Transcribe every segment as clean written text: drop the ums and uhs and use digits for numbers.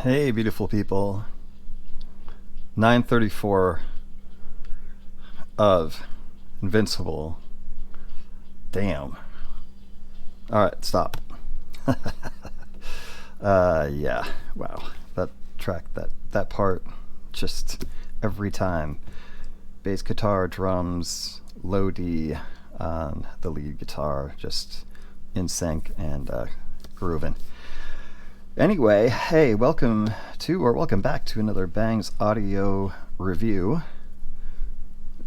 Hey, beautiful people. 934 of Invincible. Damn. Alright, stop. Yeah. Wow. That track, that part, just every time. Bass guitar, drums, low D on the lead guitar, just in sync and grooving. Anyway, hey, welcome back to another Bangs audio review.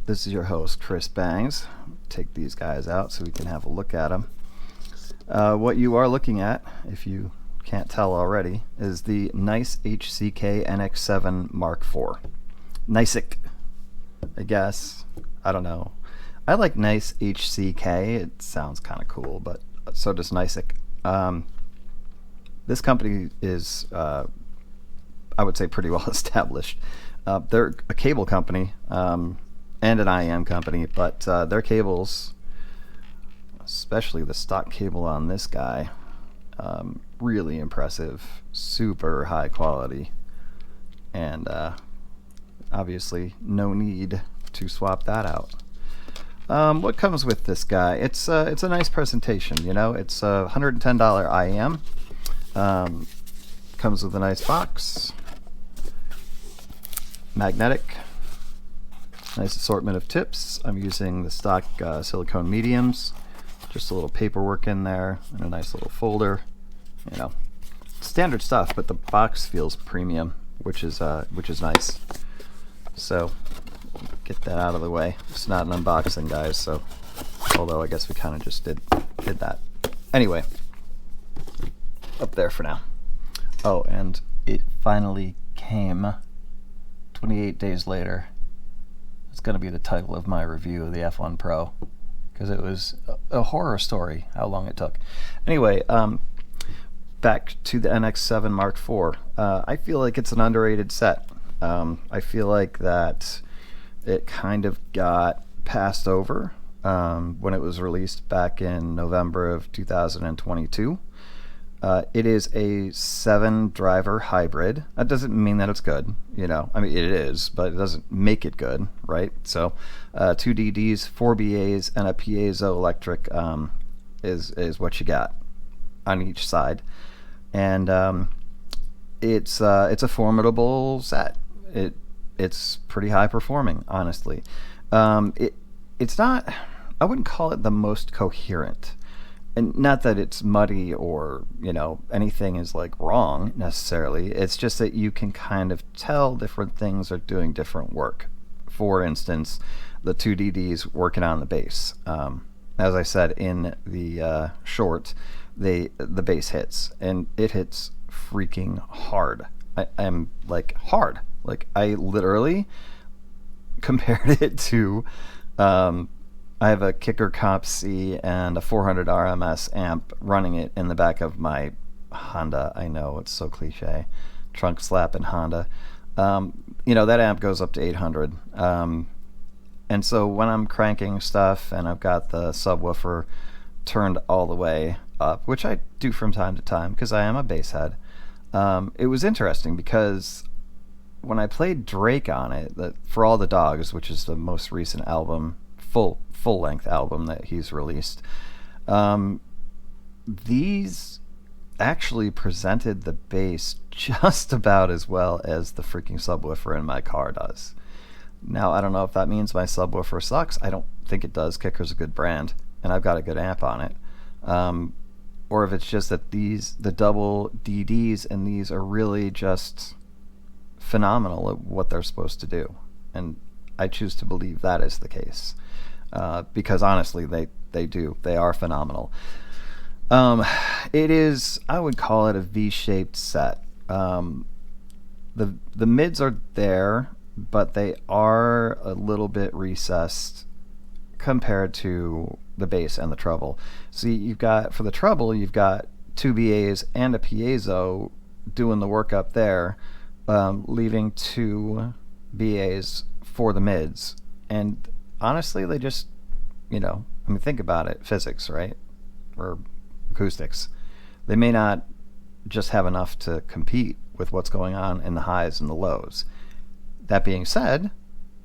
This is your host, Chris Bangs. Take these guys out so we can have a look at them. What you are looking at, if you can't tell already, is the nice HCK NX7 MK4. Niceic, I guess. I don't know. I like nice HCK. It sounds kind of cool, but so does Niceic. This company is, I would say, pretty well established. They're a cable company and an IM company, but their cables, especially the stock cable on this guy, really impressive, super high quality, and obviously no need to swap that out. What comes with this guy? It's a nice presentation, you know. It's a $110 IM. Comes with a nice box, magnetic, nice assortment of tips. I'm using the stock silicone mediums, just a little paperwork in there and a nice little folder. You know, standard stuff, but the box feels premium, which is nice. So get that out of the way. It's not an unboxing, guys, so although I guess we kind of just did that. Anyway, up there for now. Oh, and it finally came 28 days later. It's going to be the title of my review of the F1 Pro, because it was a horror story how long it took. Anyway, back to the NX7 MK4. I feel like it's an underrated set. I feel like that it kind of got passed over when it was released back in November of 2022. It is a 7-driver hybrid. That doesn't mean that it's good, you know. I mean, it is, but it doesn't make it good, right? So, 2 DDs, 4 BAs, and a piezoelectric is what you got on each side, and it's a formidable set. It's pretty high performing, honestly. It's not. I wouldn't call it the most coherent. And not that it's muddy or, you know, anything is like wrong necessarily. It's just that you can kind of tell different things are doing different work. For instance, the 2 DDs working on the bass. As I said in the short, the bass hits, and it hits freaking hard. I'm like hard. Like I literally compared it to. I have a Kicker Comp C and a 400 RMS amp running it in the back of my Honda. I know, it's so cliche. Trunk slap in Honda. You know, that amp goes up to 800. And so when I'm cranking stuff and I've got the subwoofer turned all the way up, which I do from time to time because I am a bass head, it was interesting because when I played Drake on it, For All the Dogs, which is the most recent album, full-length album that he's released, these actually presented the bass just about as well as the freaking subwoofer in my car does. Now, I don't know if that means my subwoofer sucks. I don't think it does. Kicker's a good brand, and I've got a good amp on it. Or if it's just that the double DDs in these are really just phenomenal at what they're supposed to do. And I choose to believe that is the case. Because honestly, they do. They are phenomenal. It is, I would call it a V-shaped set. The mids are there, but they are a little bit recessed compared to the bass and the treble. See, you've got, for the treble, you've got 2 BAs and a piezo doing the work up there, leaving 2 BAs for the mids. And honestly, they just, you know, I mean, think about it, physics, right? Or acoustics. They may not just have enough to compete with what's going on in the highs and the lows. That being said,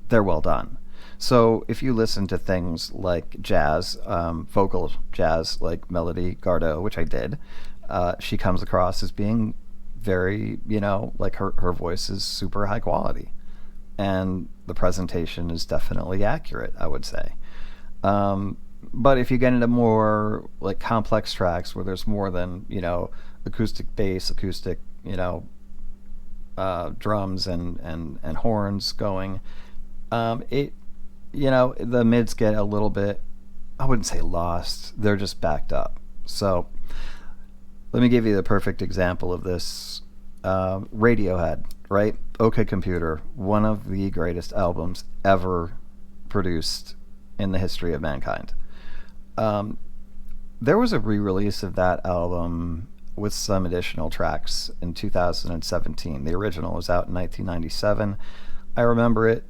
they're well done. So if you listen to things like jazz, vocal jazz, like Melody Gardot, which I did, she comes across as being very, like her voice is super high quality. And the presentation is definitely accurate, I would say. But if you get into more like complex tracks where there's more than, acoustic bass, acoustic, drums and horns going, the mids get a little bit, I wouldn't say lost, they're just backed up. So let me give you the perfect example of this. Radiohead, right? OK Computer, one of the greatest albums ever produced in the history of mankind. There was a re-release of that album with some additional tracks in 2017. The original was out in 1997. I remember it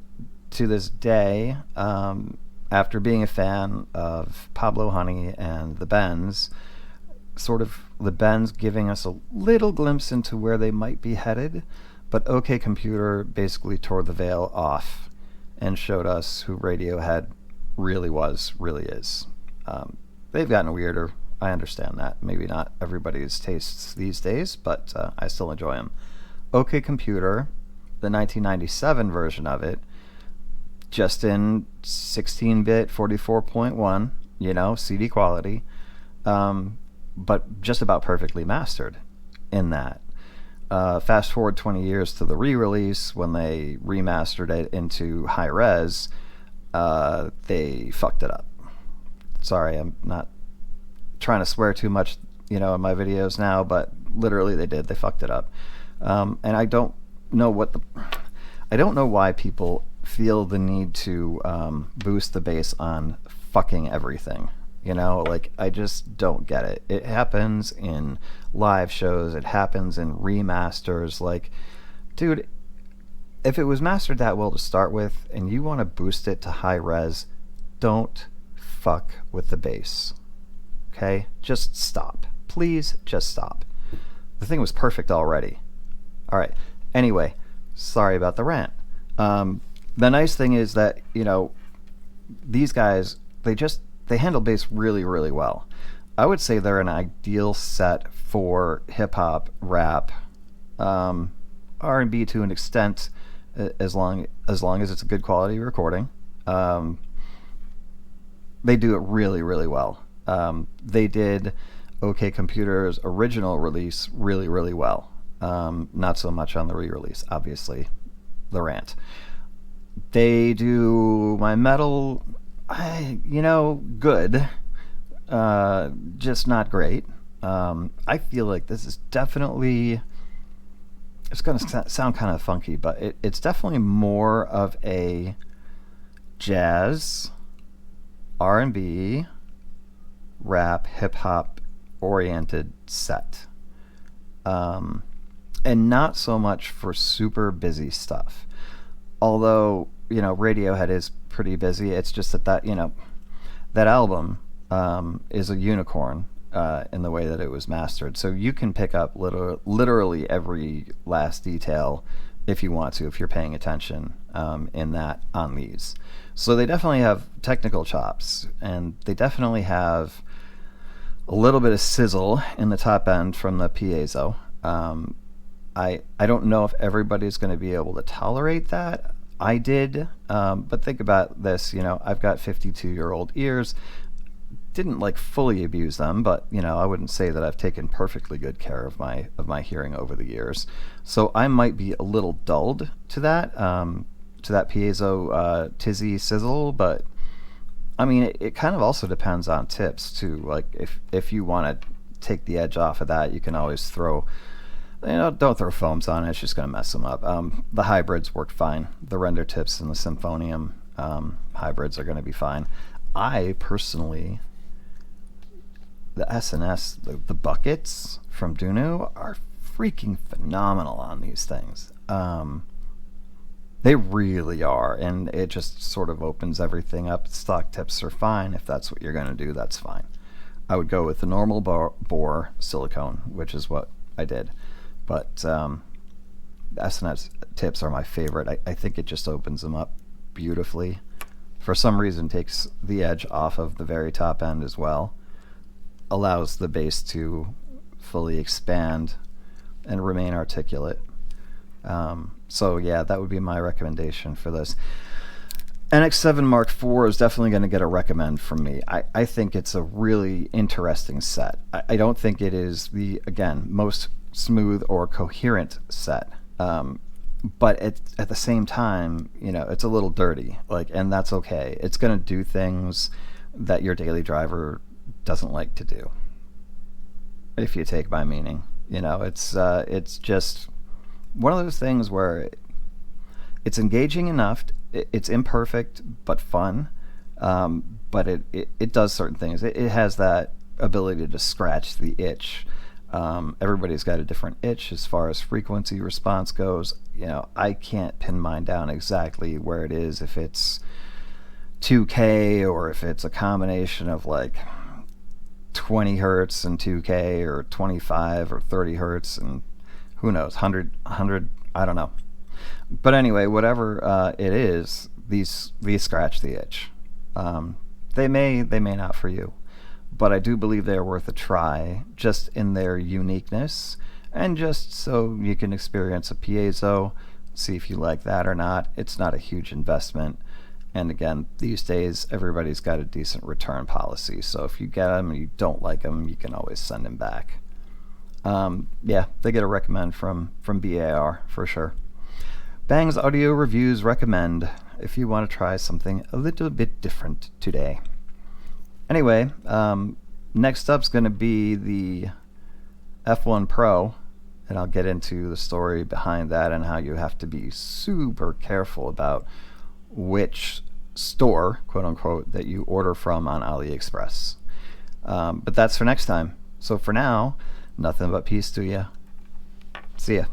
to this day, after being a fan of Pablo Honey and the Bends, sort of the Bends giving us a little glimpse into where they might be headed, but OK Computer basically tore the veil off and showed us who Radiohead really is. They've gotten weirder, I understand that. Maybe not everybody's tastes these days, but I still enjoy them. OK Computer, the 1997 version of it, just in 16-bit 44.1, CD quality, but just about perfectly mastered in that. Fast forward 20 years to the re-release, when they remastered it into high res, they fucked it up. Sorry, I'm not trying to swear too much, in my videos now, but literally they did. They fucked it up. And I don't know why people feel the need to boost the bass on fucking everything. I just don't get it. It happens in live shows. It happens in remasters. Like, dude, if it was mastered that well to start with and you want to boost it to high res, don't fuck with the bass. Okay? Just stop. Please just stop. The thing was perfect already. Alright. Anyway, sorry about the rant. The nice thing is that, these guys, they handle bass really, really well. I would say they're an ideal set for hip-hop, rap, R&B to an extent, as long as it's a good quality recording. They do it really, really well. They did OK Computer's original release really, really well. Not so much on the re-release, obviously. The rant. They do my metal, good, just not great. I feel like this is definitely, it's going to sound kind of funky, but it's definitely more of a jazz, R&B, rap, hip-hop oriented set. And not so much for super busy stuff. Although, Radiohead is pretty busy. It's just that album is a unicorn in the way that it was mastered. So you can pick up literally every last detail if you want to, if you're paying attention on these. So they definitely have technical chops, and they definitely have a little bit of sizzle in the top end from the piezo. I don't know if everybody's going to be able to tolerate that. I did, but think about this, I've got 52-year-old ears. Didn't fully abuse them, but I wouldn't say that I've taken perfectly good care of my hearing over the years. So I might be a little dulled to that piezo tizzy sizzle, but I mean it kind of also depends on tips too. Like if you want to take the edge off of that, you can always throw, don't throw foams on it. It's just going to mess them up. The hybrids worked fine. The render tips and the Symphonium hybrids are going to be fine. I personally, the SNS, the buckets from Dunu are freaking phenomenal on these things. They really are, and it just sort of opens everything up. Stock tips are fine. If that's what you're going to do, that's fine. I would go with the normal bore silicone, which is what I did. But S&S tips are my favorite. I think it just opens them up beautifully. For some reason, takes the edge off of the very top end as well. Allows the bass to fully expand and remain articulate. So yeah, that would be my recommendation for this. NX7 Mark IV is definitely going to get a recommend from me. I think it's a really interesting set. I don't think it is the, again, most smooth or coherent set. But at the same time, you know, it's a little dirty, like, and that's okay. It's going to do things that your daily driver doesn't like to do, if you take my meaning. You know, it's just one of those things where it's engaging enough. It's imperfect but fun, but it does certain things. It has that ability to scratch the itch. Everybody's got a different itch as far as frequency response goes. You know, I can't pin mine down exactly where it is, if it's 2K or if it's a combination of like 20 hertz and 2K, or 25 or 30 hertz and who knows, 100, I don't know. But anyway, whatever it is, these scratch the itch. They may not for you, but I do believe they're worth a try, just in their uniqueness, and just so you can experience a piezo, see if you like that or not. It's not a huge investment, and again, these days everybody's got a decent return policy, so if you get them and you don't like them, you can always send them back. Yeah, they get a recommend from BAR for sure. Bang's Audio Reviews recommend if you want to try something a little bit different today. Anyway, next up's going to be the F1 Pro, and I'll get into the story behind that and how you have to be super careful about which store, quote unquote, that you order from on AliExpress. But that's for next time. So for now, nothing but peace to you. See ya.